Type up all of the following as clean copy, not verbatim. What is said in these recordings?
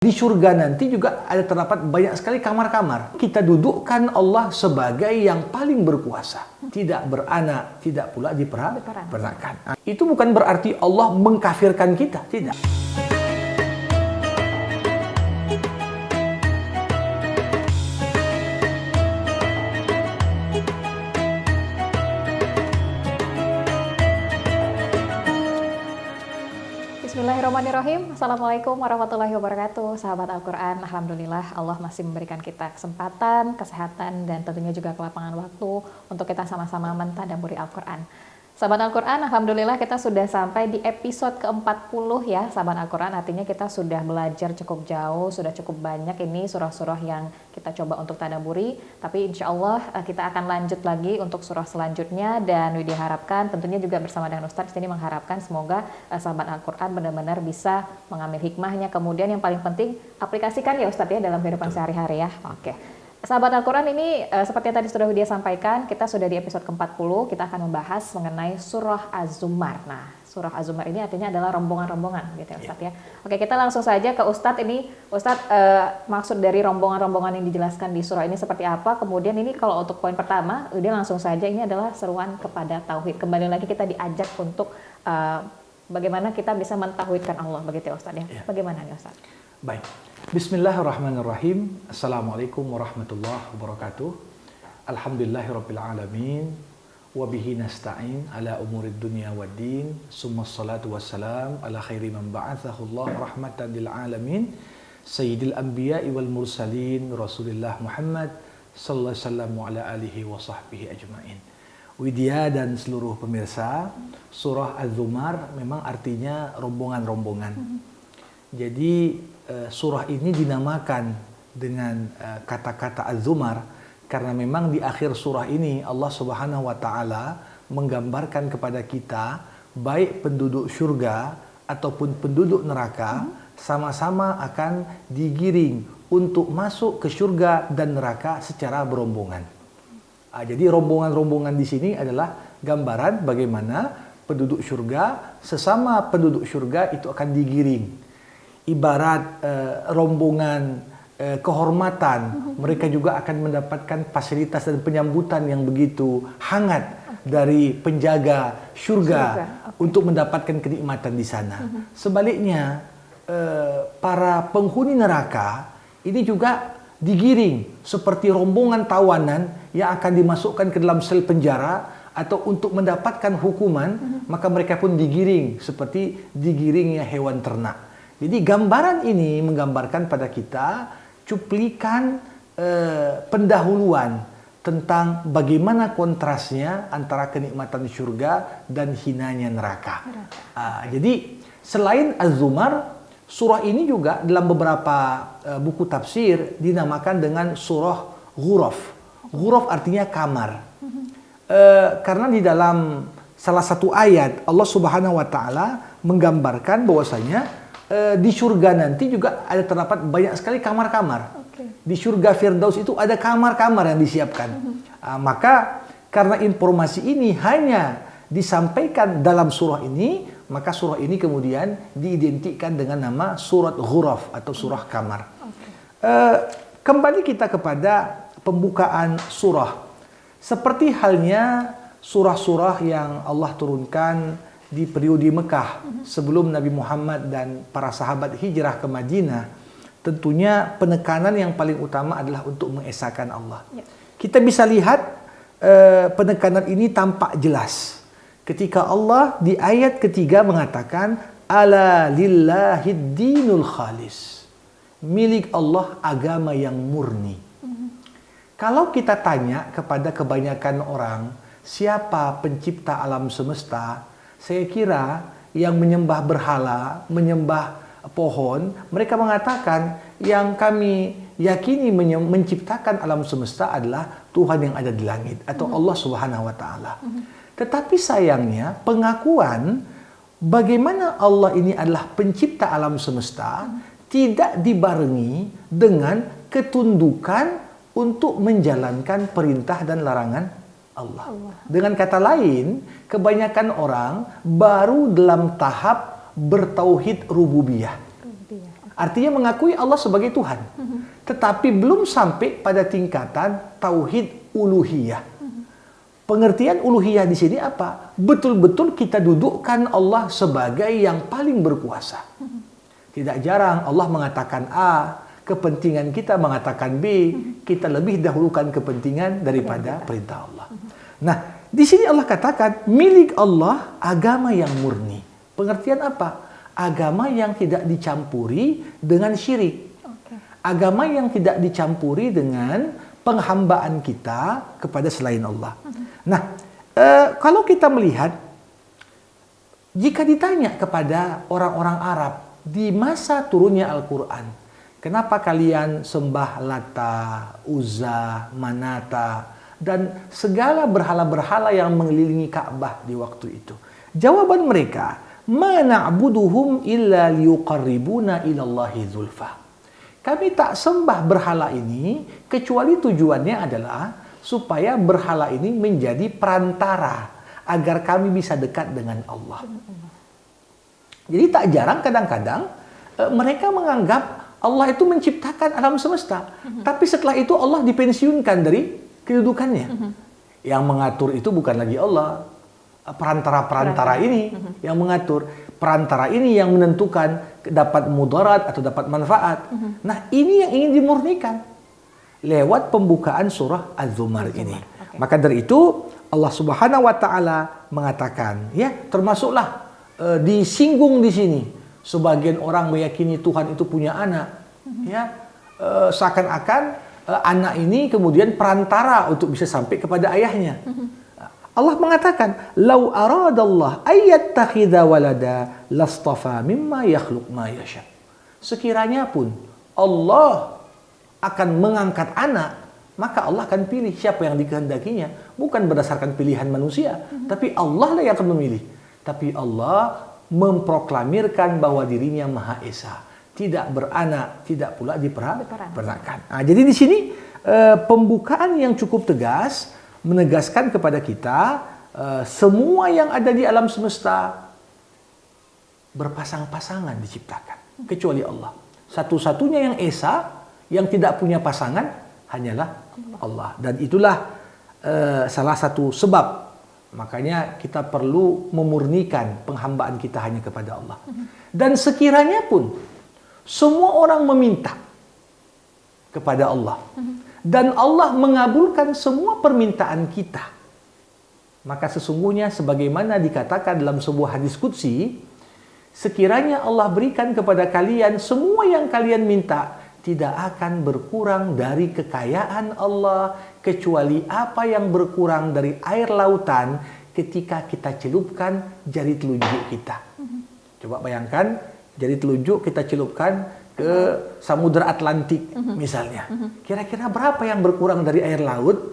Di surga nanti juga ada terdapat banyak sekali kamar-kamar. Kita dudukkan Allah sebagai yang paling berkuasa. Tidak beranak, tidak pula diperanakan. Itu bukan berarti Allah mengkafirkan kita, tidak. Bismillahirrahmanirrahim. Assalamualaikum warahmatullahi wabarakatuh. Sahabat Al-Quran, Alhamdulillah Allah masih memberikan kita kesempatan, kesehatan, dan tentunya juga kelapangan waktu untuk kita sama-sama mentadabburi Al-Quran. Sahabat Al-Quran, Alhamdulillah kita sudah sampai di episode ke-40 ya sahabat Al-Quran. Artinya kita sudah belajar cukup jauh, sudah cukup banyak ini surah-surah yang kita coba untuk tadabburi. Tapi insya Allah kita akan lanjut lagi untuk surah selanjutnya. Dan diharapkan tentunya juga bersama dengan Ustadz ini mengharapkan semoga sahabat Al-Quran benar-benar bisa mengambil hikmahnya. Kemudian yang paling penting aplikasikan ya Ustadz ya dalam kehidupan sehari-hari ya. Oke. Sahabat Al-Quran ini seperti yang tadi sudah Widya sampaikan, kita sudah di episode ke-40, kita akan membahas mengenai surah Az-Zumar. Nah, surah Az-Zumar ini artinya adalah rombongan-rombongan gitu ya Ustadz ya. Oke, kita langsung saja ke Ustadz ini. Ustadz, maksud dari rombongan-rombongan yang dijelaskan di surah ini seperti apa? Kemudian ini kalau untuk poin pertama, Widya langsung saja ini adalah seruan kepada tauhid. Kembali lagi kita diajak untuk bagaimana kita bisa mentauhidkan Allah, begitu ya Ustadz ya. Bagaimana nih Ustadz? Baik. Bismillahirrahmanirrahim. Assalamualaikum warahmatullahi wabarakatuh. Alhamdulillahirabbil alamin wa bihi nasta'in ala umurid dunya waddin. Summa salatu wassalam ala khairi man ba'athahu Allah rahmatan lil alamin. Sayyidil anbiya'i wal mursalin Rasulullah Muhammad sallallahu alaihi wasallam wa ala alihi wa sahbihi ajmain. Widya dan seluruh pemirsa, surah Az-Zumar memang artinya rombongan-rombongan. Jadi surah ini dinamakan dengan kata-kata Az-Zumar karena memang di akhir surah ini Allah Subhanahu wa taala menggambarkan kepada kita baik penduduk surga ataupun penduduk neraka sama-sama akan digiring untuk masuk ke surga dan neraka secara berombongan. Jadi rombongan-rombongan di sini adalah gambaran bagaimana penduduk surga sesama penduduk surga itu akan digiring. Ibarat rombongan kehormatan, mereka juga akan mendapatkan fasilitas dan penyambutan yang begitu hangat dari penjaga surga untuk mendapatkan kenikmatan di sana. Sebaliknya, para penghuni neraka ini juga digiring seperti rombongan tawanan yang akan dimasukkan ke dalam sel penjara atau untuk mendapatkan hukuman, maka mereka pun digiring seperti digiringnya hewan ternak. Jadi gambaran ini menggambarkan pada kita cuplikan pendahuluan tentang bagaimana kontrasnya antara kenikmatan surga dan hinanya neraka. Jadi selain Az-Zumar, surah ini juga dalam beberapa buku tafsir dinamakan dengan surah Ghuraf. Ghuraf artinya kamar. Karena di dalam salah satu ayat Allah Subhanahu wa taala menggambarkan bahwasanya di surga nanti juga ada terdapat banyak sekali kamar-kamar. Di surga Firdaus itu ada kamar-kamar yang disiapkan. Maka karena informasi ini hanya disampaikan dalam surah ini, maka surah ini kemudian diidentikan dengan nama surat Ghuraf atau surah kamar. Kembali kita kepada pembukaan surah. Seperti halnya surah-surah yang Allah turunkan di periode Mekah sebelum Nabi Muhammad dan para sahabat hijrah ke Madinah, tentunya penekanan yang paling utama adalah untuk mengesahkan Allah. Kita bisa lihat penekanan ini tampak jelas ketika Allah di ayat ketiga mengatakan ala lillahid dinul khalis, milik Allah agama yang murni. Kalau kita tanya kepada kebanyakan orang siapa pencipta alam semesta, saya kira yang menyembah berhala, menyembah pohon, mereka mengatakan yang kami yakini menciptakan alam semesta adalah Tuhan yang ada di langit atau Allah Subhanahu wa taala. Tetapi sayangnya pengakuan bagaimana Allah ini adalah pencipta alam semesta tidak dibarengi dengan ketundukan untuk menjalankan perintah dan larangan Allah. Dengan kata lain, kebanyakan orang baru dalam tahap bertauhid rububiyah. Artinya mengakui Allah sebagai Tuhan. Tetapi belum sampai pada tingkatan tauhid uluhiyah. Pengertian uluhiyah di sini apa? Betul-betul kita dudukkan Allah sebagai yang paling berkuasa. Tidak jarang Allah mengatakan A, kepentingan kita mengatakan B, kita lebih dahulukan kepentingan daripada perintah Allah. Nah, di sini Allah katakan milik Allah agama yang murni. Pengertian apa? Agama yang tidak dicampuri dengan syirik. Agama yang tidak dicampuri dengan penghambaan kita kepada selain Allah. Nah, kalau kita melihat, jika ditanya kepada orang-orang Arab di masa turunnya Al-Quran, kenapa kalian sembah Lata, Uzza, Manata, dan segala berhala-berhala yang mengelilingi Ka'bah di waktu itu? Jawaban mereka, ma na'buduhum illa liyuqarribuna ilallahi zulfa. Kami tak sembah berhala ini kecuali tujuannya adalah supaya berhala ini menjadi perantara agar kami bisa dekat dengan Allah. Jadi tak jarang kadang-kadang mereka menganggap Allah itu menciptakan alam semesta, tapi setelah itu Allah dipensiunkan dari kedudukannya. Yang mengatur itu bukan lagi Allah, perantara-perantara ini yang mengatur. Perantara ini yang menentukan dapat mudarat atau dapat manfaat. Nah, ini yang ingin dimurnikan lewat pembukaan surah Az-Zumar ini. Maka dari itu Allah Subhanahu wa taala mengatakan, ya, termasuklah disinggung di sini. Sebagian orang meyakini Tuhan itu punya anak, ya, seakan-akan anak ini kemudian perantara untuk bisa sampai kepada ayahnya. Allah mengatakan, "Lau aradallah ayyattakhidha walada lastafa mimma yakhluq ma yasha." Sekiranya pun Allah akan mengangkat anak, maka Allah akan pilih siapa yang dikehendakinya, bukan berdasarkan pilihan manusia, tapi Allah lah yang akan memilih. Tapi Allah memproklamirkan bahwa dirinya Maha Esa, tidak beranak, tidak pula diperanakan. Nah, jadi di sini pembukaan yang cukup tegas menegaskan kepada kita semua yang ada di alam semesta berpasang-pasangan diciptakan kecuali Allah. Satu-satunya yang esa, yang tidak punya pasangan hanyalah Allah. Dan itulah salah satu sebab makanya kita perlu memurnikan penghambaan kita hanya kepada Allah. Dan sekiranya pun semua orang meminta kepada Allah dan Allah mengabulkan semua permintaan kita, maka sesungguhnya sebagaimana dikatakan dalam sebuah hadis qudsi, sekiranya Allah berikan kepada kalian semua yang kalian minta, tidak akan berkurang dari kekayaan Allah kecuali apa yang berkurang dari air lautan ketika kita celupkan jari telunjuk kita. Coba bayangkan, jari telunjuk kita celupkan ke Samudra Atlantik misalnya. Kira-kira berapa yang berkurang dari air laut,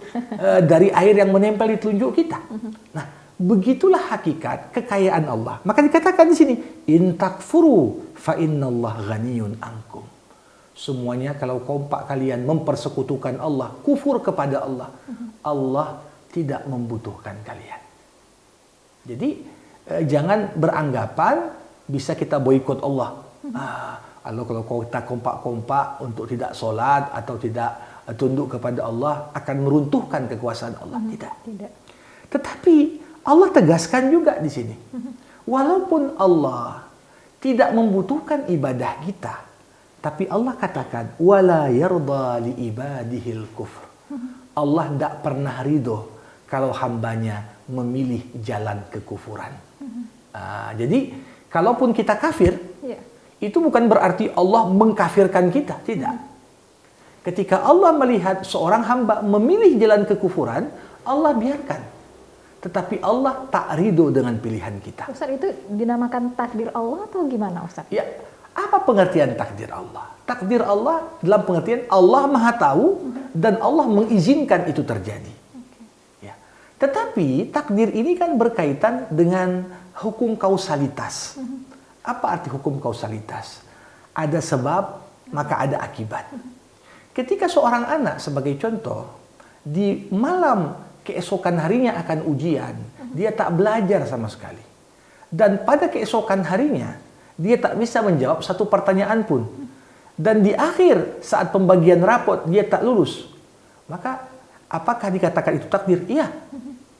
dari air yang menempel di telunjuk kita? Nah, begitulah hakikat kekayaan Allah. Maka dikatakan di sini, in takfuru fa innallah ghaniyun ankum. Semuanya kalau kompak kalian mempersekutukan Allah, kufur kepada Allah, Allah tidak membutuhkan kalian. Jadi jangan beranggapan bisa kita boikot Allah. Kalau kita kompak-kompak untuk tidak sholat atau tidak tunduk kepada Allah akan meruntuhkan kekuasaan Allah. Tidak. Tetapi Allah tegaskan juga di sini, walaupun Allah tidak membutuhkan ibadah kita, tapi Allah katakan wala yarda li ibadihil kufr. Allah tidak pernah ridho kalau hambanya memilih jalan kekufuran. Jadi kalaupun kita kafir, itu bukan berarti Allah mengkafirkan kita, tidak. Ketika Allah melihat seorang hamba memilih jalan kekufuran, Allah biarkan. Tetapi Allah tak ridho dengan pilihan kita. Ustaz, itu dinamakan takdir Allah atau gimana, Ustaz? Ya, apa pengertian takdir Allah? Takdir Allah dalam pengertian Allah Maha Tahu dan Allah mengizinkan itu terjadi. Ya. Tetapi takdir ini kan berkaitan dengan hukum kausalitas. Apa arti hukum kausalitas? Ada sebab, maka ada akibat. Ketika seorang anak sebagai contoh, di malam keesokan harinya akan ujian, dia tak belajar sama sekali. Dan pada keesokan harinya, dia tak bisa menjawab satu pertanyaan pun. dan di akhir saat pembagian rapot dia tak lulus, maka apakah dikatakan itu takdir? Iya,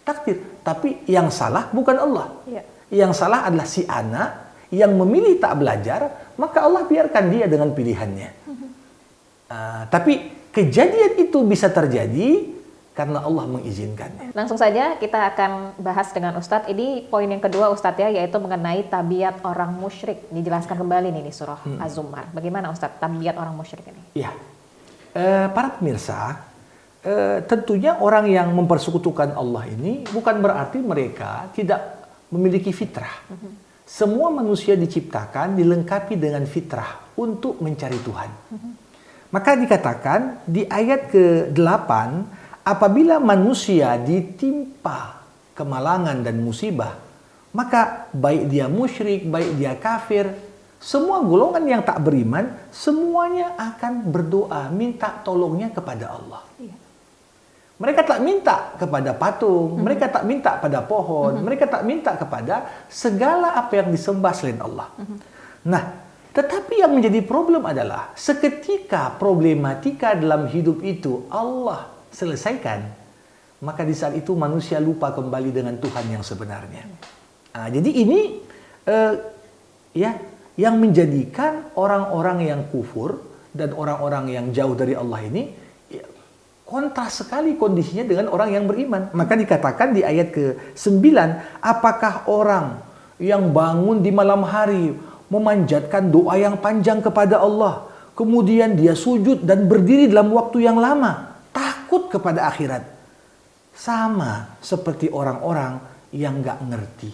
takdir. Tapi yang salah bukan Allah. Iya. Yang salah adalah si anak yang memilih tak belajar, maka Allah biarkan dia dengan pilihannya. Tapi kejadian itu bisa terjadi karena Allah mengizinkannya. Langsung saja kita akan bahas dengan Ustadz. Ini poin yang kedua Ustadz ya, yaitu mengenai tabiat orang musyrik. Dijelaskan kembali nih di surah Az-Zumar. Bagaimana Ustadz tabiat orang musyrik ini? Ya, para pemirsa, tentunya orang yang mempersekutukan Allah ini bukan berarti mereka tidak memiliki fitrah. Semua manusia diciptakan dilengkapi dengan fitrah untuk mencari Tuhan. Maka dikatakan di ayat ke-8, apabila manusia ditimpa kemalangan dan musibah, maka baik dia musyrik, baik dia kafir, semua golongan yang tak beriman, semuanya akan berdoa, minta tolongnya kepada Allah. Mereka tak minta kepada patung, mereka tak minta pada pohon, mereka tak minta kepada segala apa yang disembah selain Allah. Nah, tetapi yang menjadi problem adalah seketika problematika dalam hidup itu Allah selesaikan, maka di saat itu manusia lupa kembali dengan Tuhan yang sebenarnya. Jadi ini yang menjadikan orang-orang yang kufur dan orang-orang yang jauh dari Allah ini kontras sekali kondisinya dengan orang yang beriman. Maka dikatakan di ayat ke-9, apakah orang yang bangun di malam hari memanjatkan doa yang panjang kepada Allah, kemudian dia sujud dan berdiri dalam waktu yang lama, takut kepada akhirat, sama seperti orang-orang yang nggak ngerti.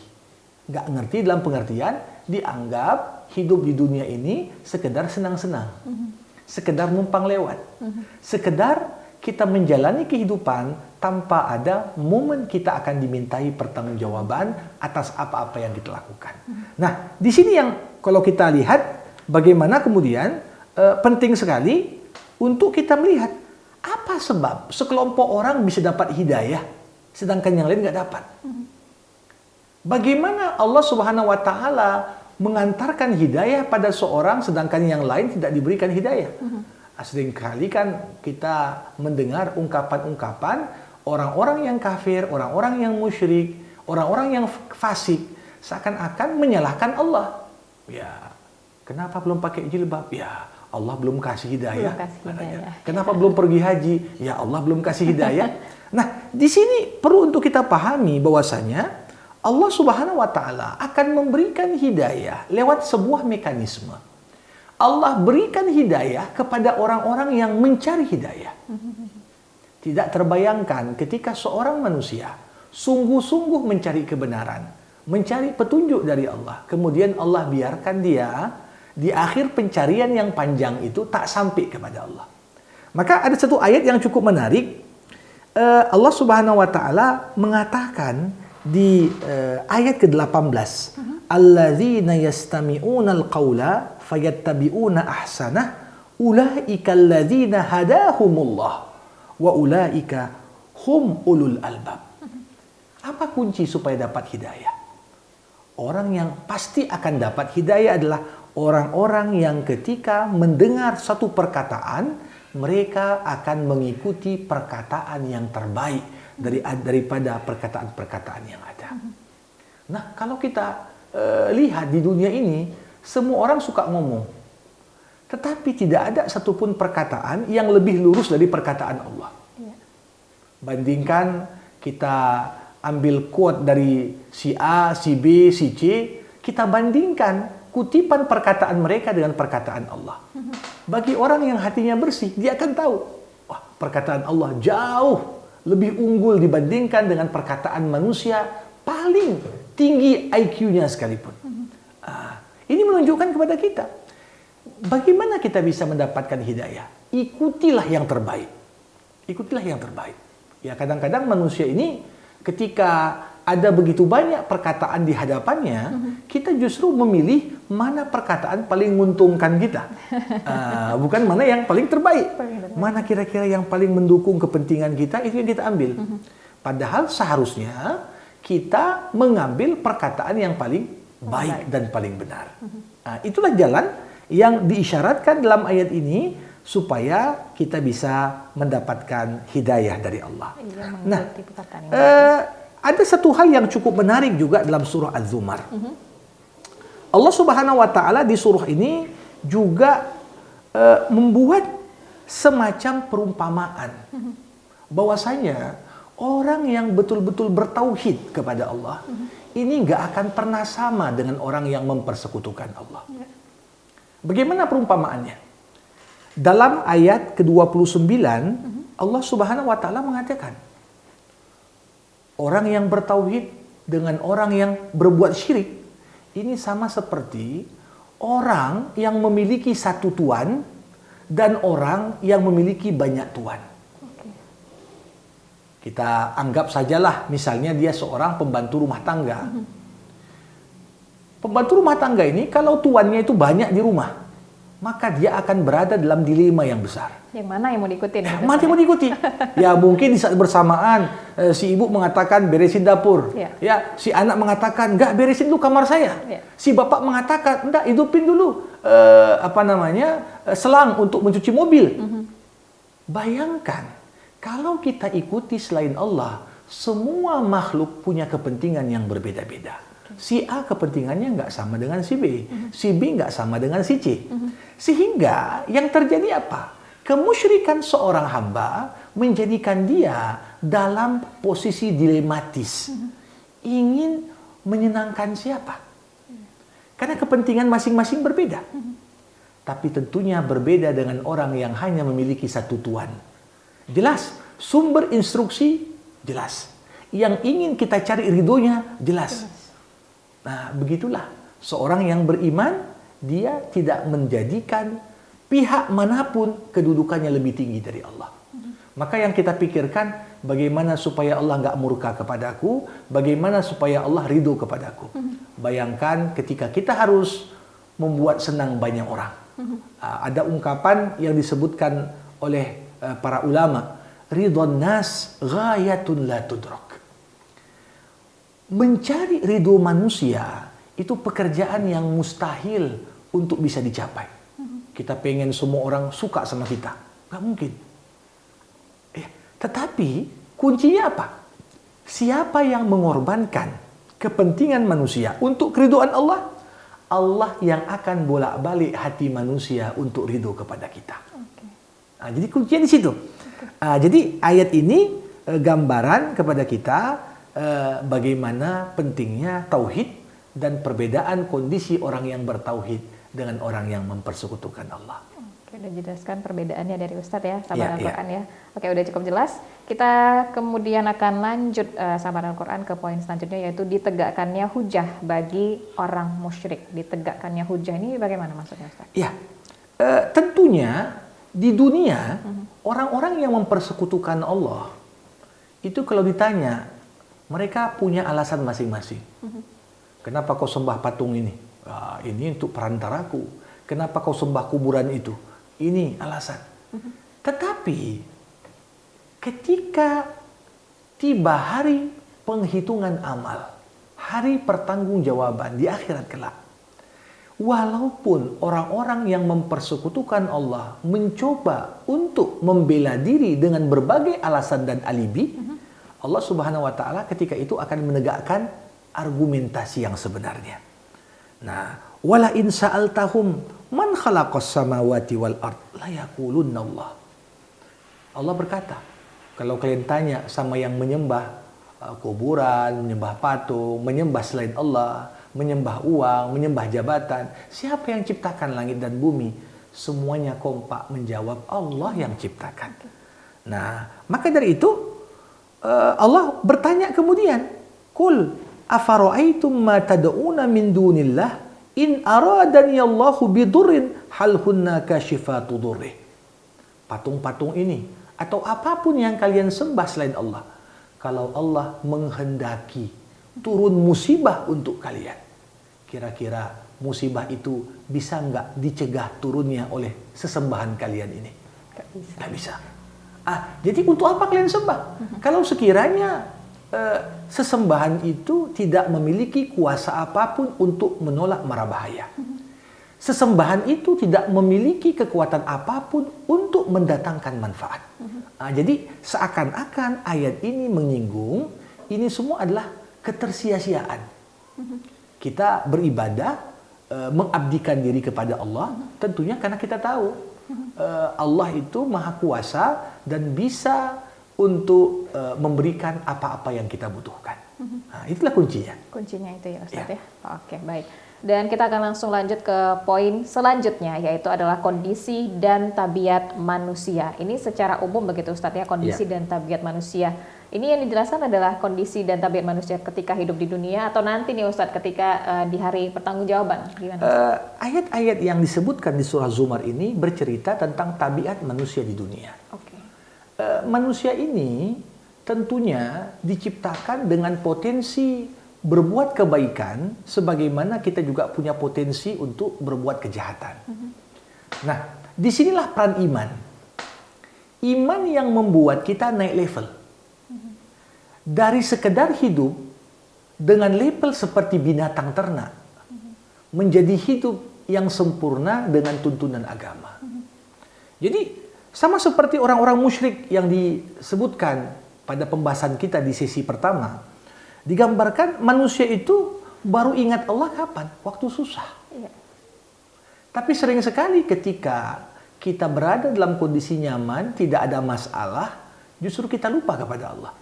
Nggak ngerti dalam pengertian dianggap hidup di dunia ini sekedar senang-senang, sekedar numpang lewat, sekedar kita menjalani kehidupan tanpa ada momen kita akan dimintai pertanggungjawaban atas apa-apa yang kita lakukan. Nah, di sini yang kalau kita lihat bagaimana kemudian penting sekali untuk kita melihat apa sebab sekelompok orang bisa dapat hidayah sedangkan yang lain nggak dapat. Bagaimana Allah Subhanahu wa taala mengantarkan hidayah pada seorang sedangkan yang lain tidak diberikan hidayah. Seringkali kan kita mendengar ungkapan-ungkapan orang-orang yang kafir, orang-orang yang musyrik, orang-orang yang fasik seakan-akan menyalahkan Allah. Ya, kenapa belum pakai jilbab? Ya, Allah belum kasih hidayah. Kenapa belum pergi haji? Ya, Allah belum kasih hidayah. Nah, di sini perlu untuk kita pahami bahwasanya Allah Subhanahu wa taala akan memberikan hidayah lewat sebuah mekanisme. Allah berikan hidayah kepada orang-orang yang mencari hidayah. Tidak terbayangkan ketika seorang manusia sungguh-sungguh mencari kebenaran, mencari petunjuk dari Allah, kemudian Allah biarkan dia di akhir pencarian yang panjang itu tak sampai kepada Allah. Maka ada satu ayat yang cukup menarik. Allah Subhanahu wa taala mengatakan di ayat ke-18, alladzina yastami'unal qawla fayattabi'una ahsanah ulaika alladzina hadahumullah wa ulaika hum ulul albab. Apa kunci supaya dapat hidayah? Orang yang pasti akan dapat hidayah adalah orang-orang yang ketika mendengar satu perkataan, mereka akan mengikuti perkataan yang terbaik daripada perkataan-perkataan yang ada. Nah, kalau kita lihat di dunia ini, semua orang suka ngomong, tetapi tidak ada satupun perkataan yang lebih lurus dari perkataan Allah. Bandingkan kita ambil quote dari si A, si B, si C, kita bandingkan kutipan perkataan mereka dengan perkataan Allah. Bagi orang yang hatinya bersih, dia akan tahu, wah, perkataan Allah jauh lebih unggul dibandingkan dengan perkataan manusia paling tinggi IQ-nya sekalipun. Ini menunjukkan kepada kita, bagaimana kita bisa mendapatkan hidayah. Ikutilah yang terbaik. Ikutilah yang terbaik. Ya, kadang-kadang manusia ini ketika ada begitu banyak perkataan di hadapannya, kita justru memilih mana perkataan paling menguntungkan kita. Bukan mana yang paling terbaik. Mana kira-kira yang paling mendukung kepentingan kita, itu yang kita ambil. Padahal seharusnya kita mengambil perkataan yang paling baik dan paling benar. Itulah jalan yang diisyaratkan dalam ayat ini supaya kita bisa mendapatkan hidayah dari Allah. Iya, Nah, mengikuti perkataan yang ada satu hal yang cukup menarik juga dalam surah Az-Zumar. Allah Subhanahu wa taala di surah ini juga membuat semacam perumpamaan bahwasanya orang yang betul-betul bertauhid kepada Allah ini nggak akan pernah sama dengan orang yang mempersekutukan Allah. Bagaimana perumpamaannya? Dalam ayat ke-29 Allah Subhanahu wa taala mengatakan orang yang bertauhid dengan orang yang berbuat syirik ini sama seperti orang yang memiliki satu tuan dan orang yang memiliki banyak tuan. Kita anggap sajalah misalnya dia seorang pembantu rumah tangga. Pembantu rumah tangga ini kalau tuannya itu banyak di rumah, maka dia akan berada dalam dilema yang besar. Yang mana yang mau diikutin? Mana yang mau diikuti? Ya mungkin di saat bersamaan si ibu mengatakan beresin dapur. Ya, si anak mengatakan enggak, beresin dulu kamar saya. Si bapak mengatakan enggak, hidupin dulu selang untuk mencuci mobil. Bayangkan kalau kita ikuti selain Allah, semua makhluk punya kepentingan yang berbeda-beda. Si A kepentingannya nggak sama dengan si B, si B nggak sama dengan si C. Sehingga yang terjadi apa? Kemusyrikan seorang hamba menjadikan dia dalam posisi dilematis. Ingin menyenangkan siapa? Karena kepentingan masing-masing berbeda. Tapi tentunya berbeda dengan orang yang hanya memiliki satu tuan. Jelas, sumber instruksi jelas. Yang ingin kita cari ridhonya jelas. Nah, begitulah seorang yang beriman, dia tidak menjadikan pihak manapun kedudukannya lebih tinggi dari Allah. Maka yang kita pikirkan, bagaimana supaya Allah nggak murka kepadaku, bagaimana supaya Allah ridho kepadaku. Bayangkan ketika kita harus membuat senang banyak orang. Ada ungkapan yang disebutkan oleh para ulama, ridhon nas ghayatun la tudrak. Mencari ridho manusia itu pekerjaan yang mustahil untuk bisa dicapai. Kita pengen semua orang suka sama kita, nggak mungkin. Tetapi kuncinya apa? Siapa yang mengorbankan kepentingan manusia untuk keridhaan Allah? Allah yang akan bolak-balik hati manusia untuk ridho kepada kita. Nah, jadi kuncinya di situ. Jadi ayat ini gambaran kepada kita bagaimana pentingnya tauhid dan perbedaan kondisi orang yang bertauhid dengan orang yang mempersekutukan Allah. Oke, udah jelaskan perbedaannya dari Ustadz ya, sahabat Al-Quran ya. Oke, udah cukup jelas. Kita kemudian akan lanjut sahabat Al-Quran ke poin selanjutnya, yaitu ditegakkannya hujah bagi orang musyrik. Ditegakkannya hujah ini bagaimana maksudnya Ustadz? Ya, tentunya di dunia orang-orang yang mempersekutukan Allah itu kalau ditanya mereka punya alasan masing-masing. Kenapa kau sembah patung ini? Ini untuk perantaraku. Kenapa kau sembah kuburan itu? Ini alasan. Tetapi ketika tiba hari penghitungan amal, hari pertanggungjawaban di akhirat kelak, walaupun orang-orang yang mempersekutukan Allah mencoba untuk membela diri dengan berbagai alasan dan alibi, Allah Subhanahu wa taala ketika itu akan menegakkan argumentasi yang sebenarnya. Nah, wala in sa'altahum man khalaqas samawati wal ard la yaqulunna Allah. Allah berkata, kalau kalian tanya sama yang menyembah kuburan, menyembah patung, menyembah selain Allah, menyembah uang, menyembah jabatan, siapa yang ciptakan langit dan bumi? Semuanya kompak menjawab Allah yang ciptakan. Nah, maka dari itu Allah bertanya kemudian, "Qul afara'aitum ma tad'una min dunillah in aradani Allahu bidurrin hal hunna kashifatu durrih." Patung-patung ini atau apapun yang kalian sembah selain Allah, kalau Allah menghendaki turun musibah untuk kalian, kira-kira musibah itu bisa nggak dicegah turunnya oleh sesembahan kalian ini? Nggak bisa. Jadi untuk apa kalian sembah? Kalau sekiranya sesembahan itu tidak memiliki kuasa apapun untuk menolak mara bahaya. sesembahan itu tidak memiliki kekuatan apapun untuk mendatangkan manfaat. Jadi seakan-akan ayat ini menyinggung ini semua adalah ketersia-siaan. Kita beribadah, mengabdikan diri kepada Allah, tentunya karena kita tahu Allah itu maha kuasa dan bisa untuk memberikan apa-apa yang kita butuhkan. Itulah kuncinya. Kuncinya itu ya Ustadz ya. Oke, baik. Dan kita akan langsung lanjut ke poin selanjutnya, yaitu adalah kondisi dan tabiat manusia. Ini secara umum begitu Ustadz ya, kondisi dan tabiat manusia. Ini yang dijelaskan adalah kondisi dan tabiat manusia ketika hidup di dunia atau nanti nih Ustadz ketika di hari pertanggungjawaban. Ayat-ayat yang disebutkan di surah Zumar ini bercerita tentang tabiat manusia di dunia. Manusia ini tentunya diciptakan dengan potensi berbuat kebaikan, sebagaimana kita juga punya potensi untuk berbuat kejahatan. Nah, disinilah peran iman. Iman yang membuat kita naik level. Dari sekedar hidup dengan level seperti binatang ternak, menjadi hidup yang sempurna dengan tuntunan agama. Jadi, sama seperti orang-orang musyrik yang disebutkan pada pembahasan kita di sesi pertama, digambarkan manusia itu baru ingat Allah kapan? Waktu susah. Tapi sering sekali ketika kita berada dalam kondisi nyaman, tidak ada masalah, justru kita lupa kepada Allah.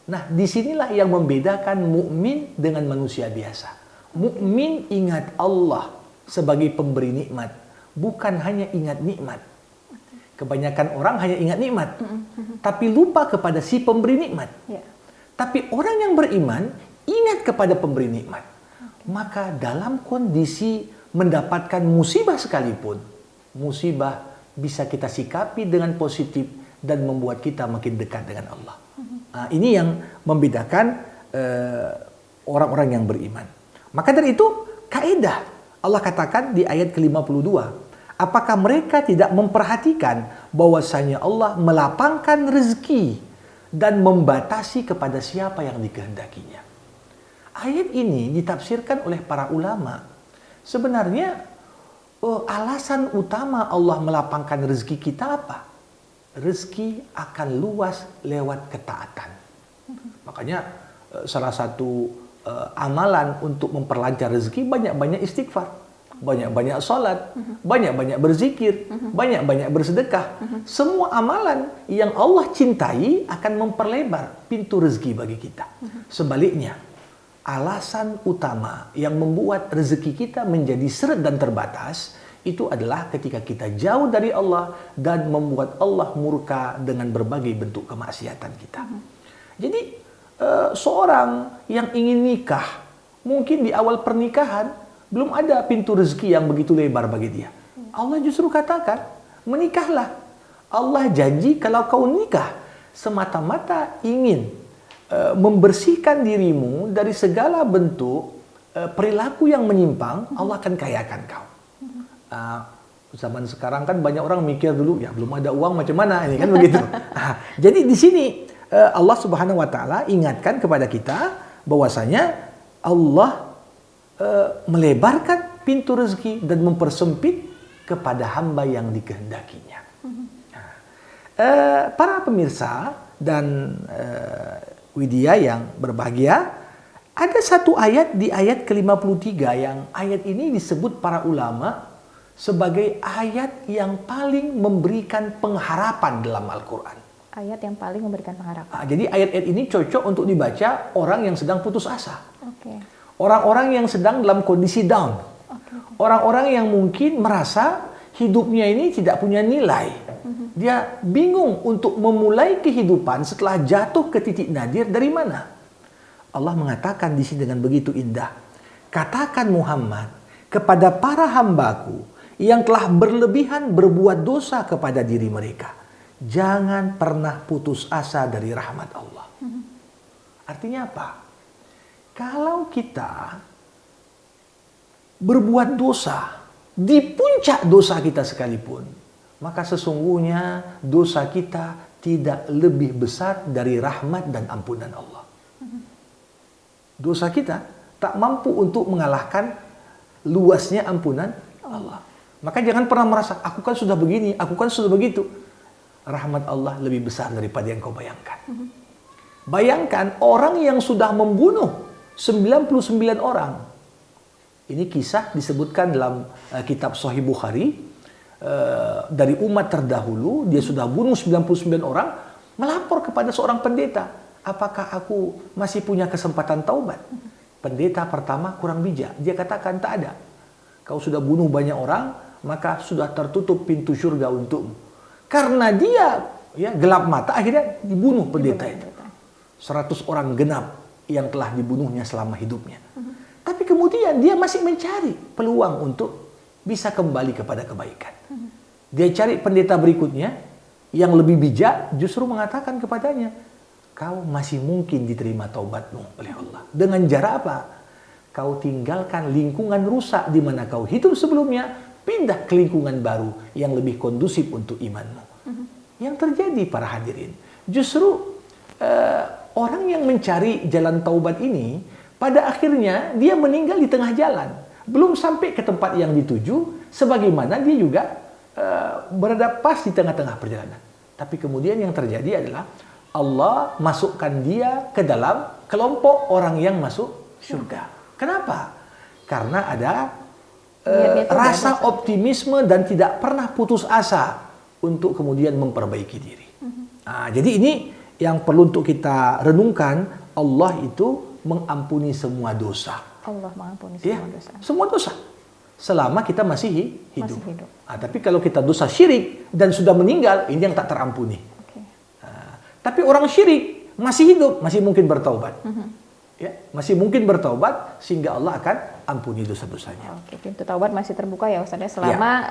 Nah, disinilah yang membedakan mukmin dengan manusia biasa. Mukmin ingat Allah sebagai pemberi nikmat, bukan hanya ingat nikmat. Kebanyakan orang hanya ingat nikmat, tapi lupa kepada si pemberi nikmat. Tapi orang yang beriman ingat kepada pemberi nikmat. Maka dalam kondisi mendapatkan musibah sekalipun, musibah bisa kita sikapi dengan positif dan membuat kita makin dekat dengan Allah. Ini yang membedakan orang-orang yang beriman. Maka dari itu kaidah Allah katakan di ayat ke-52, apakah mereka tidak memperhatikan bahwasanya Allah melapangkan rezeki dan membatasi kepada siapa yang dikehendakinya. Ayat ini ditafsirkan oleh para ulama. Sebenarnya alasan utama Allah melapangkan rezeki kita apa? Rezeki akan luas lewat ketaatan. Makanya salah satu amalan untuk memperlancar rezeki banyak-banyak istighfar. Banyak-banyak sholat, banyak-banyak berzikir, banyak-banyak bersedekah. Semua amalan yang Allah cintai akan memperlebar pintu rezeki bagi kita. Sebaliknya, alasan utama yang membuat rezeki kita menjadi seret dan terbatas, itu adalah ketika kita jauh dari Allah dan membuat Allah murka dengan berbagai bentuk kemaksiatan kita. Jadi, seorang yang ingin nikah, mungkin di awal pernikahan, belum ada pintu rezeki yang begitu lebar bagi dia. Allah justru katakan, menikahlah. Allah janji kalau kau nikah, semata-mata ingin membersihkan dirimu dari segala bentuk perilaku yang menyimpang, Allah akan kayakan kau. Zaman sekarang kan banyak orang mikir dulu, ya belum ada uang macam mana, ini kan begitu. Jadi di sini Allah Subhanahu wa taala ingatkan kepada kita bahwasanya Allah melebarkan pintu rezeki dan mempersempit kepada hamba yang dikehendakinya. Para pemirsa dan Widya yang berbahagia, ada satu ayat di ayat ke-53 yang ayat ini disebut para ulama sebagai ayat yang paling memberikan pengharapan dalam Al-Quran. Ayat yang paling memberikan pengharapan. Jadi ayat-ayat ini cocok untuk dibaca orang yang sedang putus asa. Orang-orang yang sedang dalam kondisi down. Orang-orang yang mungkin merasa hidupnya ini tidak punya nilai. Dia bingung untuk memulai kehidupan setelah jatuh ke titik nadir dari mana. Allah mengatakan di sini dengan begitu indah. Katakan Muhammad kepada para hambaku yang telah berlebihan berbuat dosa kepada diri mereka. Jangan pernah putus asa dari rahmat Allah. Artinya apa? Kalau kita berbuat dosa, di puncak dosa kita sekalipun, maka sesungguhnya dosa kita tidak lebih besar dari rahmat dan ampunan Allah. Dosa kita tak mampu untuk mengalahkan luasnya ampunan Allah. Maka jangan pernah merasa, aku kan sudah begini, aku kan sudah begitu. Rahmat Allah lebih besar daripada yang kau bayangkan. Bayangkan orang yang sudah membunuh 99 orang. Ini kisah disebutkan dalam kitab Sahih Bukhari. Dari umat terdahulu, dia sudah bunuh 99 orang, melapor kepada seorang pendeta. Apakah aku masih punya kesempatan taubat? Pendeta pertama kurang bijak. Dia katakan, tak ada. Kau sudah bunuh banyak orang, maka sudah tertutup pintu surga untukmu. Karena dia gelap mata, akhirnya dibunuh pendeta itu. 100 orang genap yang telah dibunuhnya selama hidupnya. Tapi kemudian dia masih mencari peluang untuk bisa kembali kepada kebaikan. Dia cari pendeta berikutnya yang lebih bijak, justru mengatakan kepadanya, kau masih mungkin diterima taubatmu oleh Allah. Dengan cara apa? Kau tinggalkan lingkungan rusak di mana kau hidup sebelumnya, pindah ke lingkungan baru yang lebih kondusif untuk imanmu. Yang terjadi para hadirin, justru orang yang mencari jalan taubat ini, pada akhirnya dia meninggal di tengah jalan. Belum sampai ke tempat yang dituju, sebagaimana dia juga berada pas di tengah-tengah perjalanan. Tapi kemudian yang terjadi adalah Allah masukkan dia ke dalam kelompok orang yang masuk surga. Kenapa? Karena ada rasa optimisme dan tidak pernah putus asa untuk kemudian memperbaiki diri. Nah, jadi ini yang perlu untuk kita renungkan, Allah itu mengampuni semua dosa. Allah mengampuni semua dosa. Semua dosa. Selama kita masih hidup. Nah, tapi kalau kita dosa syirik dan sudah meninggal, ini yang tak terampuni. Nah, tapi orang syirik masih hidup, masih mungkin bertaubat. Masih mungkin bertaubat sehingga Allah akan ampuni dosa-dosanya. Oke, pintu taubat masih terbuka ya Ustaz, selama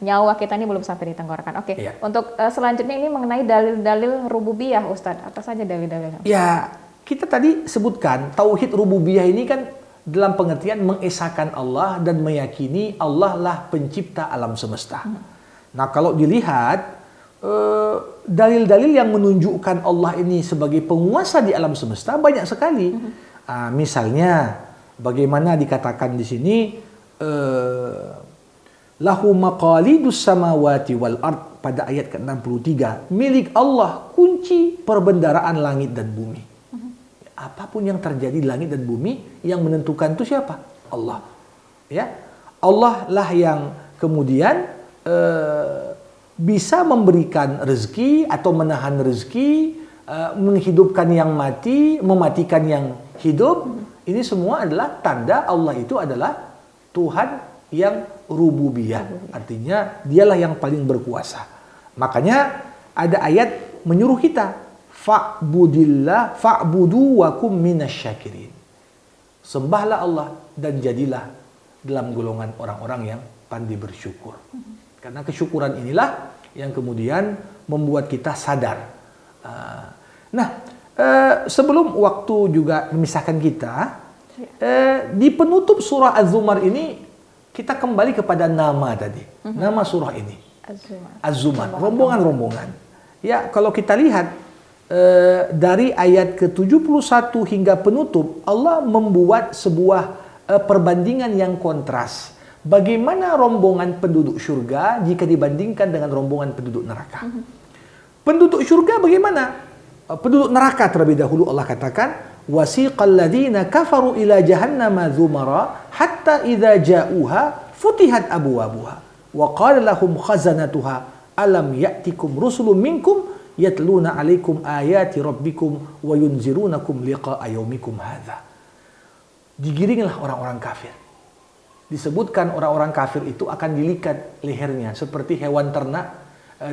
nyawa kita ini belum sampai di tenggorokan. Untuk selanjutnya ini mengenai dalil-dalil rububiyah Ustaz. Apa saja dalil-dalilnya? Ya, kita tadi sebutkan tauhid rububiyah ini kan dalam pengertian mengesahkan Allah dan meyakini Allah lah pencipta alam semesta. Nah, kalau dilihat dalil-dalil yang menunjukkan Allah ini sebagai penguasa di alam semesta banyak sekali. Misalnya bagaimana dikatakan di sini lahu maqalidus samawati wal ard pada ayat ke-63, milik Allah kunci perbendaraan langit dan bumi. Apapun yang terjadi di langit dan bumi, yang menentukan itu siapa? Allah. Ya, Allah lah yang kemudian bisa memberikan rezeki atau menahan rezeki, menghidupkan yang mati, mematikan yang hidup. Ini semua adalah tanda Allah itu adalah Tuhan yang rububiyah. Artinya dialah yang paling berkuasa. Makanya ada ayat menyuruh kita, fa'budillah fa'budu wa kum minasyakirin. Sembahlah Allah dan jadilah dalam golongan orang-orang yang pandai bersyukur. Karena kesyukuran inilah yang kemudian membuat kita sadar. Sebelum waktu juga memisahkan kita, di penutup surah Az-Zumar ini kita kembali kepada nama tadi. Nama surah ini. Az-Zumar. Rombongan-rombongan. Ya, kalau kita lihat dari ayat ke-71 hingga penutup, Allah membuat sebuah perbandingan yang kontras. Bagaimana rombongan penduduk surga jika dibandingkan dengan rombongan penduduk neraka. Penduduk surga bagaimana? Penduduk neraka terlebih dahulu Allah katakan, wasiqal ladzina kafaru ila jahannama dzumara hatta idza ja'uha futihat abwabuha wa qala lahum khazanatuha alam ya'tikum rusulun minkum yatluna 'alaikum ayati rabbikum wa yunzirunakum liqa'a yaumikum hadza. Digiringlah orang-orang kafir. Disebutkan orang-orang kafir itu akan dilikat lehernya seperti hewan ternak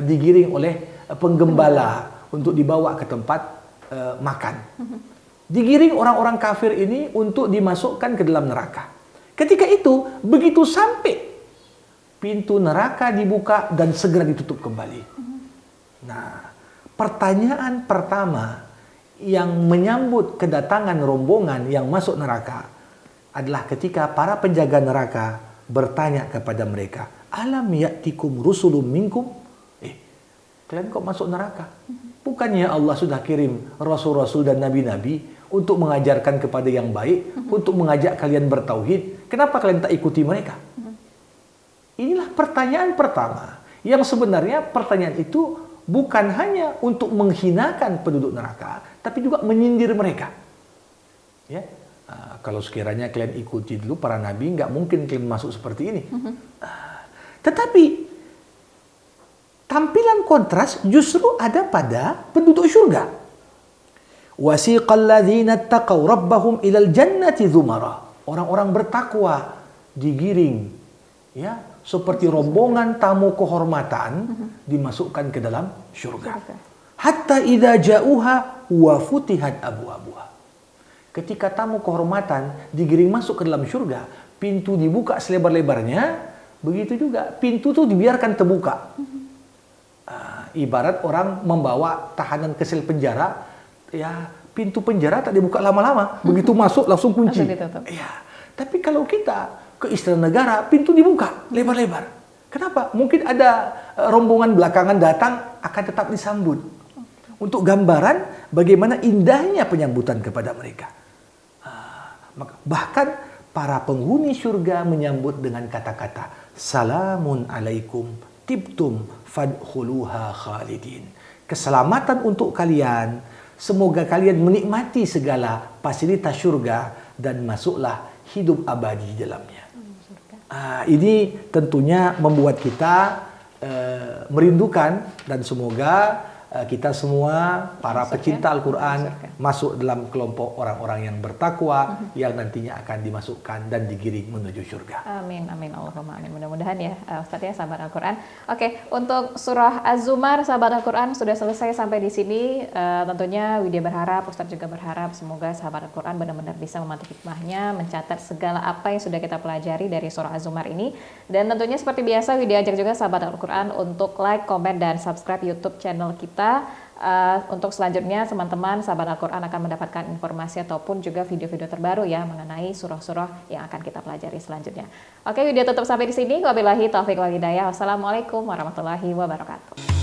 digiring oleh penggembala untuk dibawa ke tempat makan. Digiring orang-orang kafir ini untuk dimasukkan ke dalam neraka. Ketika itu, begitu sampai pintu neraka dibuka dan segera ditutup kembali. Nah, pertanyaan pertama yang menyambut kedatangan rombongan yang masuk neraka adalah ketika para penjaga neraka bertanya kepada mereka, alam ya'tikum rusulun minkum? Kalian kok masuk neraka? Bukannya Allah sudah kirim rasul-rasul dan nabi-nabi untuk mengajarkan kepada yang baik, untuk mengajak kalian bertauhid? Kenapa kalian tak ikuti mereka? Inilah pertanyaan pertama yang sebenarnya pertanyaan itu bukan hanya untuk menghinakan penduduk neraka, tapi juga menyindir mereka. Ya, kalau sekiranya kalian ikuti dulu para nabi, nggak mungkin kalian masuk seperti ini. Tetapi tampilan kontras justru ada pada penduduk surga. Wasiqal ladzina taqaw rabbahum ilal jannati dzumara. Orang-orang bertakwa digiring, ya, seperti rombongan tamu kehormatan dimasukkan ke dalam surga. Hatta idza ja'uha wa futihat abwabuha. Ketika tamu kehormatan digiring masuk ke dalam surga, pintu dibuka selebar-lebarnya, begitu juga pintu itu dibiarkan terbuka. Ibarat orang membawa tahanan ke sel penjara, ya, pintu penjara tak dibuka lama-lama, begitu masuk langsung kunci. Ya, tapi kalau kita ke istana negara, pintu dibuka lebar-lebar. Kenapa? Mungkin ada rombongan belakangan datang, akan tetap disambut. Untuk gambaran bagaimana indahnya penyambutan kepada mereka. Bahkan para penghuni surga menyambut dengan kata-kata, Salamun alaikum tibtum fadkhuluha khalidin. Keselamatan untuk kalian, semoga kalian menikmati segala fasilitas surga dan masuklah hidup abadi di dalamnya. Ini tentunya membuat kita merindukan dan semoga kita semua para pecinta Al-Quran masuk dalam kelompok orang-orang yang bertakwa yang nantinya akan dimasukkan dan digiring menuju surga. Amin, amin, Allahumma amin. Mudah-mudahan ya Ustaz ya, sahabat Al-Quran. Oke, untuk surah Az-Zumar sahabat Al-Quran sudah selesai sampai di sini. Tentunya Widya berharap, Ustaz juga berharap semoga sahabat Al-Quran benar-benar bisa memetik hikmahnya, mencatat segala apa yang sudah kita pelajari dari surah Az-Zumar ini. Dan tentunya seperti biasa Widya ajak juga sahabat Al-Quran untuk like, komen, dan subscribe YouTube channel kita. Untuk selanjutnya teman-teman sahabat Al-Quran akan mendapatkan informasi ataupun juga video-video terbaru ya mengenai surah-surah yang akan kita pelajari selanjutnya. Oke, video tutup sampai di sini. Wabillahi taufiq wal hidayah. Wassalamualaikum warahmatullahi wabarakatuh.